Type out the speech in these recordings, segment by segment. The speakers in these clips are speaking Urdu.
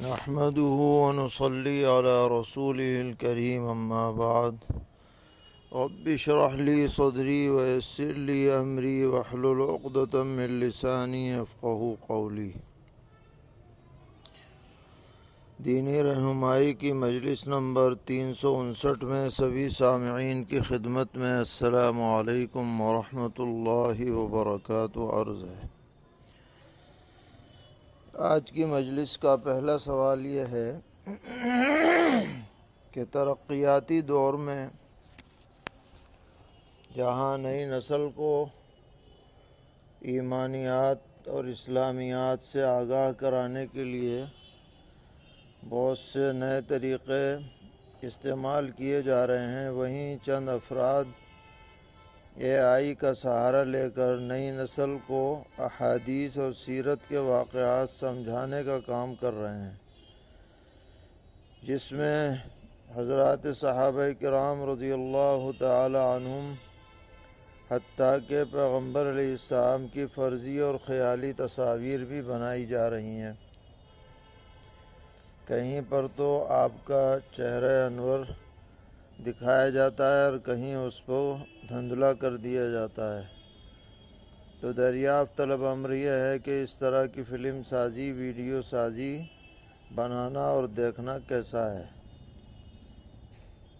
نحمده ونصلي على رسوله الكريم أما بعد رب اشرح لي صدري ويسر لي أمري واحلل عقدة من لساني يفقهوا قولي۔ دینی رہنمائی کی مجلس نمبر 359 میں سبھی سامعین کی خدمت میں السلام علیکم ورحمۃ اللہ وبرکاتہ عرض ہے۔ آج کی مجلس کا پہلا سوال یہ ہے کہ ترقیاتی دور میں جہاں نئی نسل کو ایمانیات اور اسلامیات سے آگاہ کرانے کے لیے بہت سے نئے طریقے استعمال کیے جا رہے ہیں، وہیں چند افراد AI کا سہارا لے کر نئی نسل کو احادیث اور سیرت کے واقعات سمجھانے کا کام کر رہے ہیں، جس میں حضرات صحابہ کرام رضی اللہ تعالی عنہم حتیٰ کہ پیغمبر علیہ السلام کی فرضی اور خیالی تصاویر بھی بنائی جا رہی ہیں۔ کہیں پر تو آپ کا چہرہ انور دکھایا جاتا ہے اور کہیں اس کو دھندلا کر دیا جاتا ہے۔ تو دریافت طلب امر یہ ہے کہ اس طرح کی فلم سازی، ویڈیو سازی بنانا اور دیکھنا کیسا ہے؟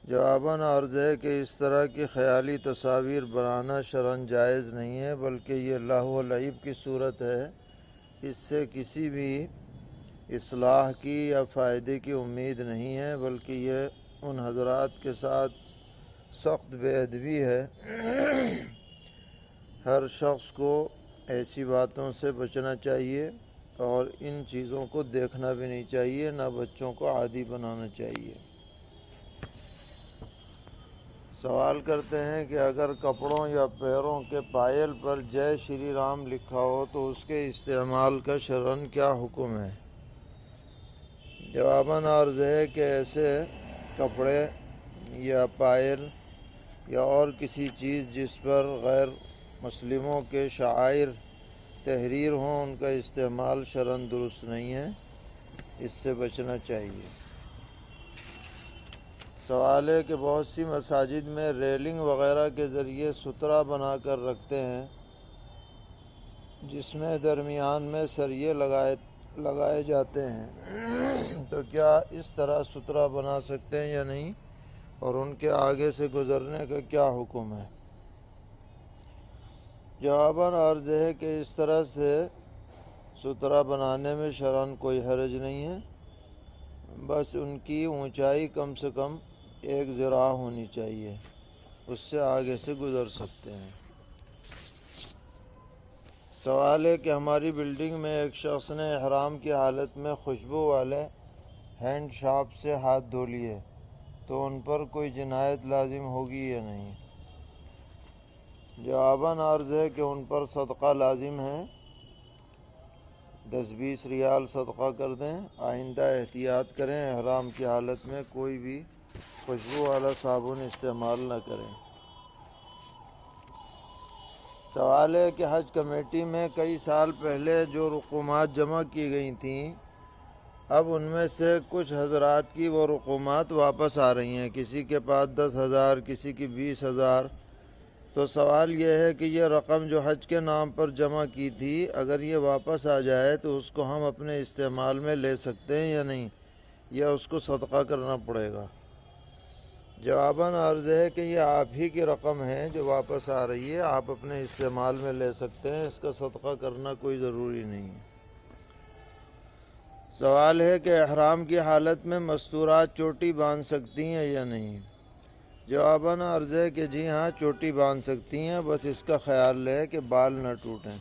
جواباً عرض ہے کہ اس طرح کی خیالی تصاویر بنانا شرعاً جائز نہیں ہے، بلکہ یہ لہو و لعب کی صورت ہے۔ اس سے کسی بھی اصلاح کی یا فائدے کی امید نہیں ہے، بلکہ یہ ان حضرات کے ساتھ سخت بے ادبی ہے۔ ہر شخص کو ایسی باتوں سے بچنا چاہیے اور ان چیزوں کو دیکھنا بھی نہیں چاہیے، نہ بچوں کو عادی بنانا چاہیے۔ سوال کرتے ہیں کہ اگر کپڑوں یا پیروں کے پائل پر جے شری رام لکھا ہو تو اس کے استعمال کا شرعاً کیا حکم ہے؟ جواباً عرض ہے کہ ایسے کپڑے یا پائل یا اور کسی چیز جس پر غیر مسلموں کے شعائر تحریر ہوں، ان کا استعمال شرعاً درست نہیں ہے، اس سے بچنا چاہیے۔ سوال ہے کہ بہت سی مساجد میں ریلنگ وغیرہ کے ذریعے سترہ بنا کر رکھتے ہیں، جس میں درمیان میں سریے لگائے جاتے ہیں، تو کیا اس طرح سترہ بنا سکتے ہیں یا نہیں، اور ان کے آگے سے گزرنے کا کیا حکم ہے؟ جواباً عرض ہے کہ اس طرح سے سترہ بنانے میں شرعاً کوئی حرج نہیں ہے، بس ان کی اونچائی کم سے کم 1 ذراع ہونی چاہیے، اس سے آگے سے گزر سکتے ہیں۔ سوال ہے کہ ہماری بلڈنگ میں ایک شخص نے احرام کی حالت میں خوشبو والے ہینڈ شاپ سے ہاتھ دھو لیے، تو ان پر کوئی جنایت لازم ہوگی یا نہیں؟ جواباً عرض ہے کہ ان پر صدقہ لازم ہے، 10-20 ریال صدقہ کر دیں۔ آئندہ احتیاط کریں، احرام کی حالت میں کوئی بھی خوشبو والا صابن استعمال نہ کریں۔ سوال ہے کہ حج کمیٹی میں کئی سال پہلے جو رقومات جمع کی گئی تھیں، اب ان میں سے کچھ حضرات کی وہ رقومات واپس آ رہی ہیں، کسی کے پاس 10,000، کسی کی 20,000۔ تو سوال یہ ہے کہ یہ رقم جو حج کے نام پر جمع کی تھی، اگر یہ واپس آ جائے تو اس کو ہم اپنے استعمال میں لے سکتے ہیں یا نہیں، یا اس کو صدقہ کرنا پڑے گا؟ جواباً عرض ہے کہ یہ آپ ہی کی رقم ہے جو واپس آ رہی ہے، آپ اپنے استعمال میں لے سکتے ہیں، اس کا صدقہ کرنا کوئی ضروری نہیں ہے۔ سوال ہے کہ احرام کی حالت میں مستورات چوٹی باندھ سکتی ہیں یا نہیں؟ جواباً عرض ہے کہ جی ہاں، چوٹی باندھ سکتی ہیں، بس اس کا خیال رہے کہ بال نہ ٹوٹیں۔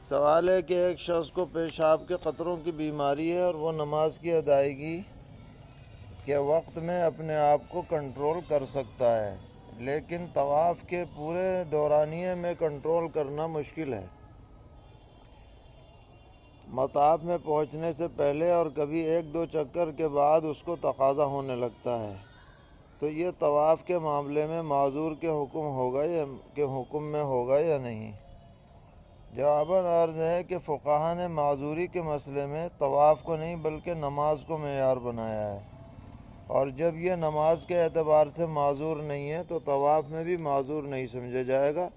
سوال ہے کہ ایک شخص کو پیشاب کے قطروں کی بیماری ہے اور وہ نماز کی ادائیگی کے وقت میں اپنے آپ کو کنٹرول کر سکتا ہے، لیکن طواف کے پورے دورانیے میں کنٹرول کرنا مشکل ہے۔ مطاف میں پہنچنے سے پہلے اور کبھی 1-2 چکر کے بعد اس کو تقاضا ہونے لگتا ہے، تو یہ طواف کے معاملے میں معذور کے حکم میں ہوگا یا نہیں؟ جواباً عرض ہے کہ فقہا نے معذوری کے مسئلے میں طواف کو نہیں بلکہ نماز کو معیار بنایا ہے، اور جب یہ نماز کے اعتبار سے معذور نہیں ہے تو طواف میں بھی معذور نہیں سمجھا جائے گا۔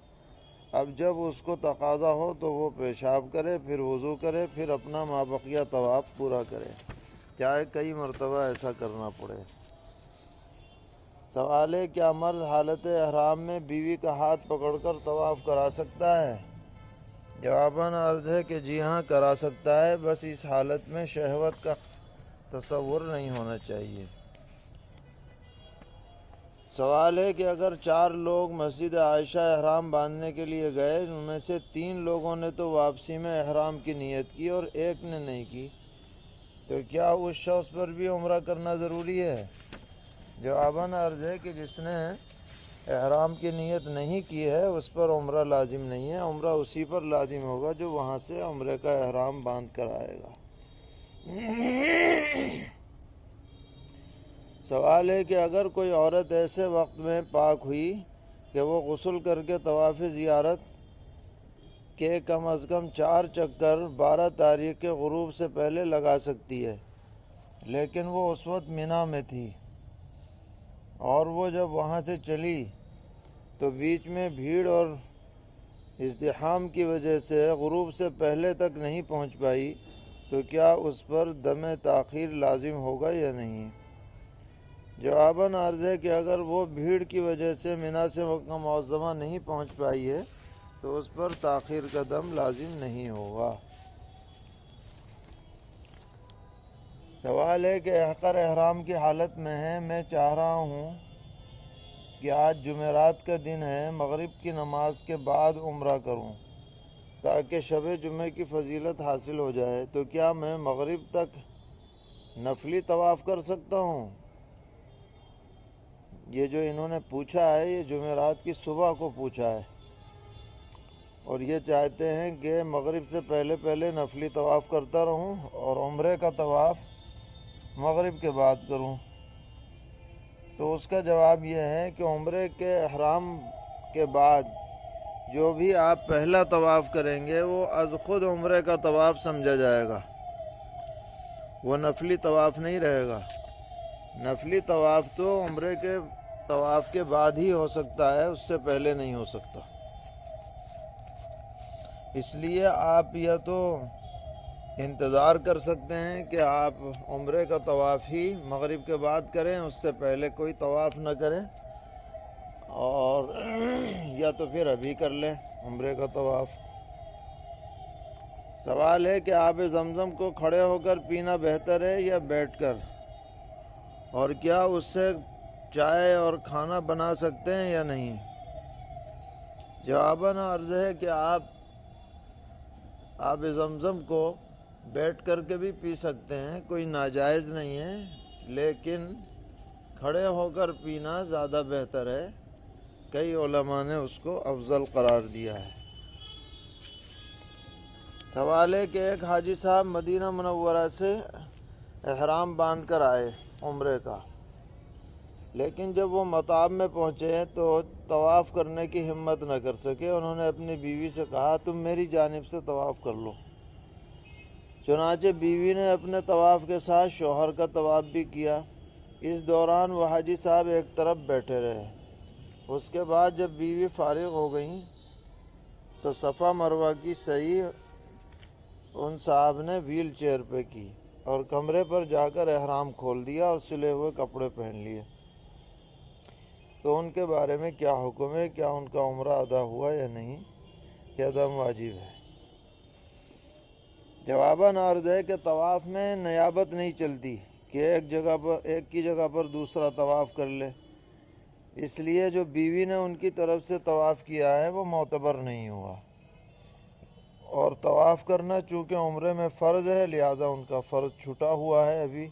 اب جب اس کو تقاضا ہو تو وہ پیشاب کرے، پھر وضو کرے، پھر اپنا مابقیہ طواف پورا کرے، چاہے کئی مرتبہ ایسا کرنا پڑے۔ سوال ہے، کیا مرد حالت احرام میں بیوی کا ہاتھ پکڑ کر طواف کرا سکتا ہے؟ جواباً عرض ہے کہ جی ہاں، کرا سکتا ہے، بس اس حالت میں شہوت کا تصور نہیں ہونا چاہیے۔ سوال ہے کہ اگر 4 لوگ مسجد عائشہ احرام باندھنے کے لیے گئے، ان میں سے 3 لوگوں نے تو واپسی میں احرام کی نیت کی اور ایک نے نہیں کی، تو کیا اس شخص پر بھی عمرہ کرنا ضروری ہے؟ جواباً عرض ہے کہ جس نے احرام کی نیت نہیں کی ہے اس پر عمرہ لازم نہیں ہے، عمرہ اسی پر لازم ہوگا جو وہاں سے عمرے کا احرام باندھ کر آئے گا۔ سوال ہے کہ اگر کوئی عورت ایسے وقت میں پاک ہوئی کہ وہ غسل کر کے طواف زیارت کے کم از کم 4 چکر 12 تاریخ کے غروب سے پہلے لگا سکتی ہے، لیکن وہ اس وقت مینا میں تھی اور وہ جب وہاں سے چلی تو بیچ میں بھیڑ اور ازدحام کی وجہ سے غروب سے پہلے تک نہیں پہنچ پائی، تو کیا اس پر دم تاخیر لازم ہوگا یا نہیں؟ جواباً عرض ہے کہ اگر وہ بھیڑ کی وجہ سے مینا سے مکہ معظمہ نہیں پہنچ پائی ہے تو اس پر تاخیر کا دم لازم نہیں ہوگا۔ سوال ہے کہ حقر احرام کی حالت میں ہے، میں چاہ رہا ہوں کہ آج جمعرات کا دن ہے، مغرب کی نماز کے بعد عمرہ کروں تاکہ شب جمعہ کی فضیلت حاصل ہو جائے، تو کیا میں مغرب تک نفلی طواف کر سکتا ہوں؟ یہ جو انہوں نے پوچھا ہے یہ جمعرات کی صبح کو پوچھا ہے، اور یہ چاہتے ہیں کہ مغرب سے پہلے نفلی طواف کرتا رہوں اور عمرے کا طواف مغرب کے بعد کروں۔ تو اس کا جواب یہ ہے کہ عمرے کے احرام کے بعد جو بھی آپ پہلا طواف کریں گے وہ از خود عمرے کا طواف سمجھا جائے گا، وہ نفلی طواف نہیں رہے گا۔ نفلی طواف تو عمرے کے طواف کے بعد ہی ہو سکتا ہے، اس سے پہلے نہیں ہو سکتا۔ اس لیے آپ یا تو انتظار کر سکتے ہیں کہ آپ عمرے کا طواف ہی مغرب کے بعد کریں، اس سے پہلے کوئی طواف نہ کریں، اور یا تو پھر ابھی کر لیں عمرے کا طواف۔ سوال ہے کہ آب زمزم کو کھڑے ہو کر پینا بہتر ہے یا بیٹھ کر، اور کیا اس سے چائے اور کھانا بنا سکتے ہیں یا نہیں؟ جواباً عرض ہے کہ آپ آب زمزم کو بیٹھ کر کے بھی پی سکتے ہیں، کوئی ناجائز نہیں ہے، لیکن کھڑے ہو کر پینا زیادہ بہتر ہے، کئی علماء نے اس کو افضل قرار دیا ہے۔ سوال ہے کہ ایک حاجی صاحب مدینہ منورہ سے احرام باندھ کر آئے عمرے کا، لیکن جب وہ مطاب میں پہنچے تو طواف کرنے کی ہمت نہ کر سکے، انہوں نے اپنی بیوی سے کہا تم میری جانب سے طواف کر لو، چنانچہ بیوی نے اپنے طواف کے ساتھ شوہر کا طواف بھی کیا۔ اس دوران وہ حاجی صاحب ایک طرف بیٹھے رہے، اس کے بعد جب بیوی فارغ ہو گئیں تو صفا مروہ کی سعی ان صاحب نے ویل چیئر پہ کی اور کمرے پر جا کر احرام کھول دیا اور سلے ہوئے کپڑے پہن لیے، تو ان کے بارے میں کیا حکم ہے؟ کیا ان کا عمرہ ادا ہوا یا نہیں، یا دم واجب ہے؟ جواباً عرض ہے کہ طواف میں نیابت نہیں چلتی کہ ایک کی جگہ پر دوسرا طواف کر لے، اس لیے جو بیوی نے ان کی طرف سے طواف کیا ہے وہ معتبر نہیں ہوا، اور طواف کرنا چونکہ عمرے میں فرض ہے لہٰذا ان کا فرض چھٹا ہوا ہے ابھی،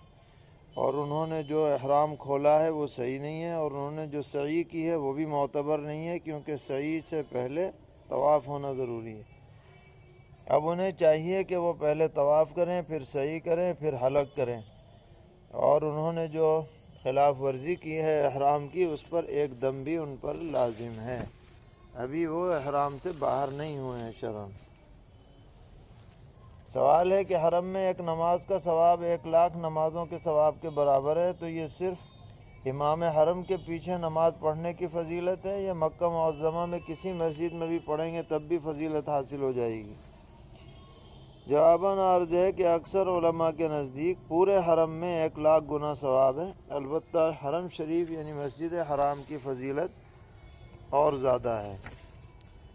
اور انہوں نے جو احرام کھولا ہے وہ صحیح نہیں ہے، اور انہوں نے جو سعی کی ہے وہ بھی معتبر نہیں ہے، کیونکہ سعی سے پہلے طواف ہونا ضروری ہے۔ اب انہیں چاہیے کہ وہ پہلے طواف کریں، پھر سعی کریں، پھر حلق کریں، اور انہوں نے جو خلاف ورزی کی ہے احرام کی اس پر ایک دم بھی ان پر لازم ہے، ابھی وہ احرام سے باہر نہیں ہوئے ہیں شرعاً۔ سوال ہے کہ حرم میں ایک نماز کا ثواب 1,00,000 نمازوں کے ثواب کے برابر ہے، تو یہ صرف امام حرم کے پیچھے نماز پڑھنے کی فضیلت ہے یا مکہ معظمہ میں کسی مسجد میں بھی پڑھیں گے تب بھی فضیلت حاصل ہو جائے گی؟ جواباً عرض ہے کہ اکثر علماء کے نزدیک پورے حرم میں 1,00,000 گنا ثواب ہے، البتہ حرم شریف یعنی مسجد حرام کی فضیلت اور زیادہ ہے،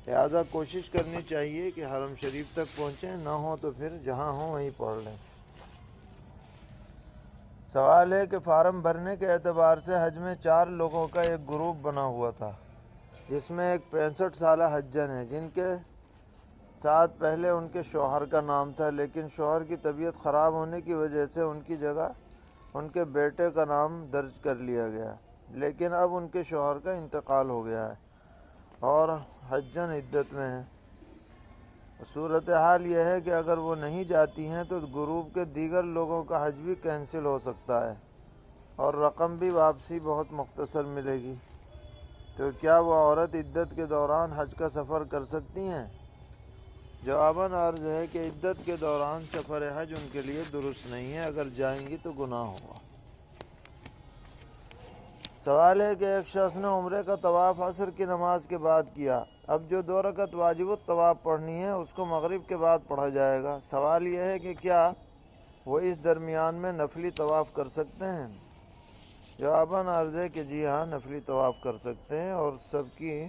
لہذا کوشش کرنی چاہیے کہ حرم شریف تک پہنچیں، نہ ہو تو پھر جہاں ہوں وہیں پڑھ لیں۔ سوال ہے کہ فارم بھرنے کے اعتبار سے حج میں 4 لوگوں کا ایک گروپ بنا ہوا تھا، جس میں ایک 65 سالہ حجن ہے جن کے ساتھ پہلے ان کے شوہر کا نام تھا، لیکن شوہر کی طبیعت خراب ہونے کی وجہ سے ان کی جگہ ان کے بیٹے کا نام درج کر لیا گیا، لیکن اب ان کے شوہر کا انتقال ہو گیا ہے اور حجن عدت میں ہے۔ صورتحال یہ ہے کہ اگر وہ نہیں جاتی ہیں تو گروپ کے دیگر لوگوں کا حج بھی کینسل ہو سکتا ہے اور رقم بھی واپسی بہت مختصر ملے گی، تو کیا وہ عورت عدت کے دوران حج کا سفر کر سکتی ہیں؟ جواباً عرض ہے کہ عدت کے دوران سفر حج ان کے لیے درست نہیں ہے، اگر جائیں گی تو گناہ ہوگا۔ سوال ہے کہ ایک شخص نے عمرے کا طواف عصر کی نماز کے بعد کیا، اب جو 2 رکعت واجب الطواف پڑھنی ہے اس کو مغرب کے بعد پڑھا جائے گا۔ سوال یہ ہے کہ کیا وہ اس درمیان میں نفلی طواف کر سکتے ہیں؟ جواباً عرض ہے کہ جی ہاں، نفلی طواف کر سکتے ہیں، اور سب کی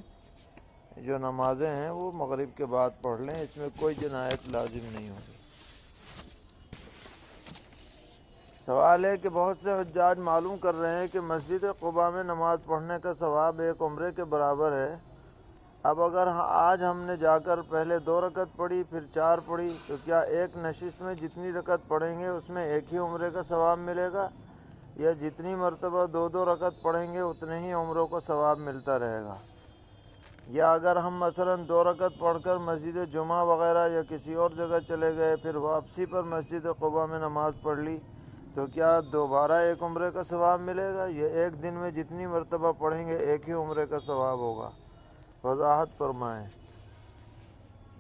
جو نمازیں ہیں وہ مغرب کے بعد پڑھ لیں، اس میں کوئی جنایت لازم نہیں ہوگی۔ سوال ہے کہ بہت سے حجاج معلوم کر رہے ہیں کہ مسجد قباء میں نماز پڑھنے کا ثواب ایک عمرے کے برابر ہے، اب اگر آج ہم نے جا کر پہلے 2 رکعت پڑھی پھر 4 پڑھی تو کیا ایک نشست میں جتنی رکعت پڑھیں گے اس میں ایک ہی عمرے کا ثواب ملے گا، یا جتنی مرتبہ 2 رکعت پڑھیں گے اتنے ہی عمروں کا ثواب ملتا رہے گا؟ یا اگر ہم مثلاً 2 رکعت پڑھ کر مسجد جمعہ وغیرہ یا کسی اور جگہ چلے گئے، پھر واپسی پر مسجد قباء میں نماز پڑھ لی تو کیا دوبارہ ایک عمرے کا ثواب ملے گا، یا ایک دن میں جتنی مرتبہ پڑھیں گے ایک ہی عمرے کا ثواب ہوگا؟ وضاحت فرمائیں۔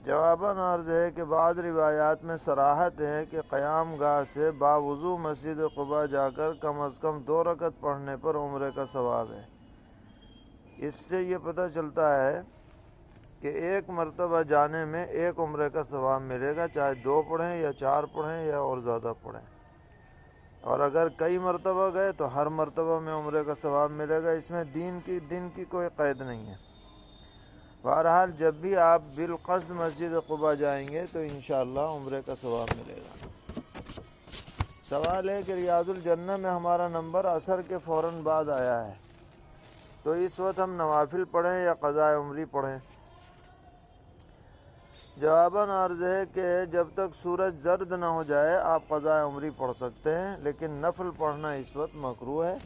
جواباً عرض ہے کہ بعض روایات میں صراحت ہے کہ قیام گاہ سے باوضو مسجد قباء جا کر کم از کم 2 رکعت پڑھنے پر عمرے کا ثواب ہے۔ اس سے یہ پتہ چلتا ہے کہ ایک مرتبہ جانے میں ایک عمرے کا ثواب ملے گا، چاہے 2 پڑھیں یا 4 پڑھیں یا اور زیادہ پڑھیں، اور اگر کئی مرتبہ گئے تو ہر مرتبہ میں عمرے کا ثواب ملے گا، اس میں دن کی کوئی قید نہیں ہے۔ بہرحال جب بھی آپ بالقصد مسجد قباء جائیں گے تو انشاءاللہ عمرے کا ثواب ملے گا۔ سوال ہے کہ ریاض الجنہ میں ہمارا نمبر عصر کے فوراً بعد آیا ہے، تو اس وقت ہم نوافل پڑھیں یا قضاء عمری پڑھیں؟ جواباً عرض ہے کہ جب تک سورج زرد نہ ہو جائے آپ قضاء عمری پڑھ سکتے ہیں، لیکن نفل پڑھنا اس وقت مکروہ ہے۔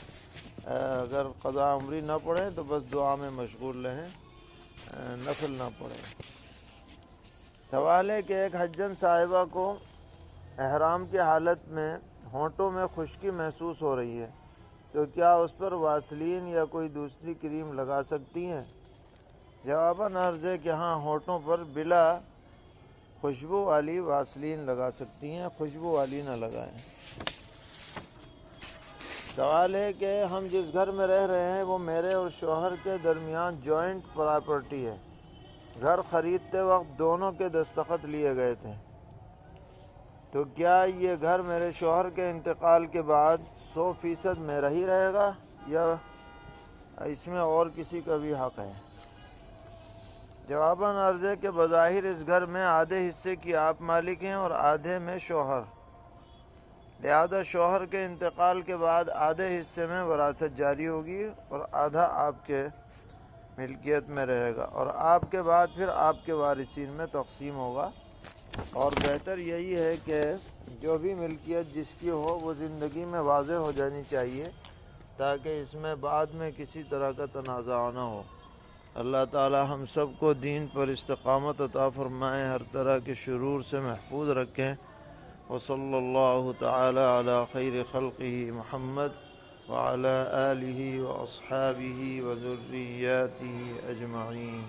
اگر قضاء عمری نہ پڑھیں تو بس دعا میں مشغول رہیں، نفل نہ پڑھیں۔ سوال ہے کہ ایک حجن صاحبہ کو احرام کی حالت میں ہونٹوں میں خشکی محسوس ہو رہی ہے، تو کیا اس پر واسلین یا کوئی دوسری کریم لگا سکتی ہیں؟ جواباً عرض ہے کہ ہاں، ہونٹوں پر بلا خوشبو والی واسلین لگا سکتی ہیں، خوشبو والی نہ لگائیں۔ سوال ہے کہ ہم جس گھر میں رہ رہے ہیں وہ میرے اور شوہر کے درمیان جوائنٹ پراپرٹی ہے، گھر خریدتے وقت دونوں کے دستخط لیے گئے تھے، تو کیا یہ گھر میرے شوہر کے انتقال کے بعد 100% میرا ہی رہے گا یا اس میں اور کسی کا بھی حق ہے؟ جواباً عرض ہے کہ بظاہر اس گھر میں آدھے حصے کی آپ مالک ہیں اور آدھے میں شوہر، لہذا شوہر کے انتقال کے بعد آدھے حصے میں وراثت جاری ہوگی اور آدھا آپ کے ملکیت میں رہے گا، اور آپ کے بعد پھر آپ کے وارثین میں تقسیم ہوگا، اور بہتر یہی ہے کہ جو بھی ملکیت جس کی ہو وہ زندگی میں واضح ہو جانی چاہیے تاکہ اس میں بعد میں کسی طرح کا تنازع نہ ہو۔ اللہ تعالی ہم سب کو دین پر استقامت عطا فرمائے، ہر طرح کے شرور سے محفوظ رکھیں۔ وصلی اللہ تعالی علی خیر خلقہ محمد وعلی آلہ واصحابہ وذریاتہ اجمعین۔